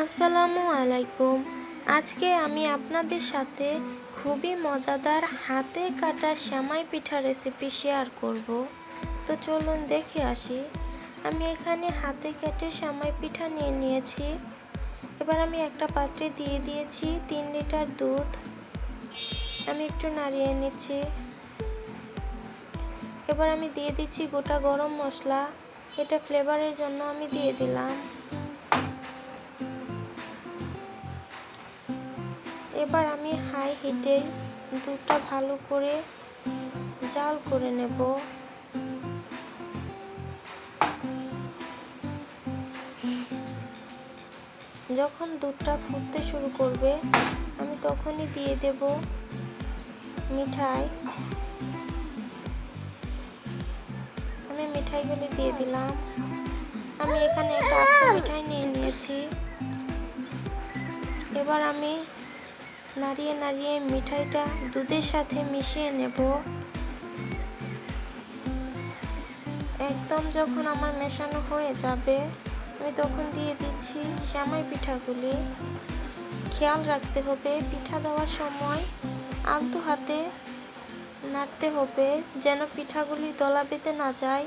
আসসালামু আলাইকুম। আজকে আমি আপনাদের সাথে খুবই মজাদার হাতে কাটা সেমাই পিঠা রেসিপি শেয়ার করব। তো চলুন দেখে আসি। আমি এখানে হাতে কেটে সেমাই পিঠা নিয়ে নিয়েছি। এবার আমি একটা পাত্রে দিয়ে দিয়েছি 3 লিটার দুধ। আমি একটু নাড়িয়ে নিচ্ছি। এবার আমি দিয়ে দিচ্ছি গোটা গরম মশলা। এটা ফ্লেভারের জন্য আমি দিয়ে দিলাম। এবার আমি হাই হিটে দুধটা ভালো করে জাল করে নেব। যখন দুধটা ফুটতে শুরু করবে আমি তখনই দিয়ে দেব মিঠাই। আমি মিঠাইগুলি দিয়ে দিলাম। আমি এখানে একটা আস্ত মিঠাই নিয়ে নিয়েছি। এবার আমি নাড়িয়ে নাড়িয়ে মিঠাইটা দুধের সাথে মিশিয়ে নেব। একদম যখন আমার মেশানো হয়ে যাবে আমি তখন দিয়ে দিচ্ছি সেমাই পিঠাগুলি। খেয়াল রাখতে হবে পিঠা দেওয়ার সময় আলতো হাতে নাড়তে হবে যেন পিঠাগুলি দলা বেঁধে না যায়।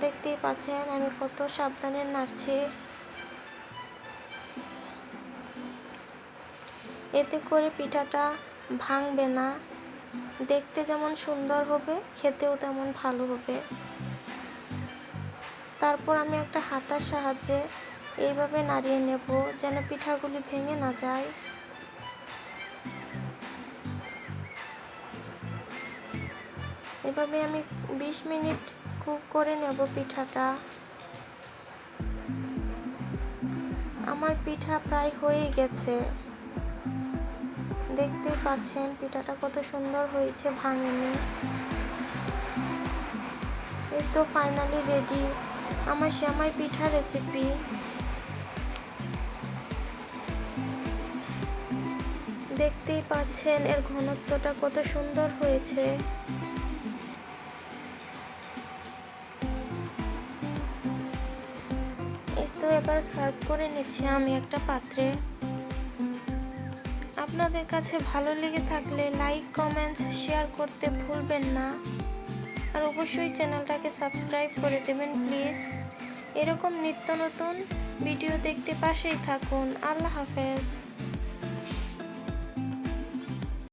দেখতেই পাচ্ছেন আমি কত সাবধানে নাড়ছি। এতে করে পিঠাটা ভাঙবে না, দেখতে যেমন সুন্দর হবে খেতেও তেমন ভালো হবে। তারপর আমি একটা হাতার সাহায্যে এইভাবে নাড়িয়ে নেব যেন পিঠাগুলি ভেঙে না যায়। এভাবে আমি 20 মিনিট কুক করে নেব পিঠাটা। আমার পিঠা প্রায় হয়ে গেছে। দেখতেই পাচ্ছেন পিঠাটা কত সুন্দর হয়েছে, ভাঙেনি। এই তো ফাইনালি রেডি আমার সেমাই পিঠা রেসিপি। দেখতেই পাচ্ছেন এর ঘনত্বটা কত সুন্দর হয়েছে। এই তো এবার সার্ভ করে নিচ্ছি আমি একটা পাত্রে। আপনাদের কাছে ভালো লেগে থাকলে লাইক, কমেন্টস, শেয়ার করতে ভুলবেন না। আর অবশ্যই চ্যানেলটাকে সাবস্ক্রাইব করে দেবেন প্লিজ। এরকম নিত্য নতুন ভিডিও দেখতে পাশেই থাকুন। আল্লাহ হাফেজ।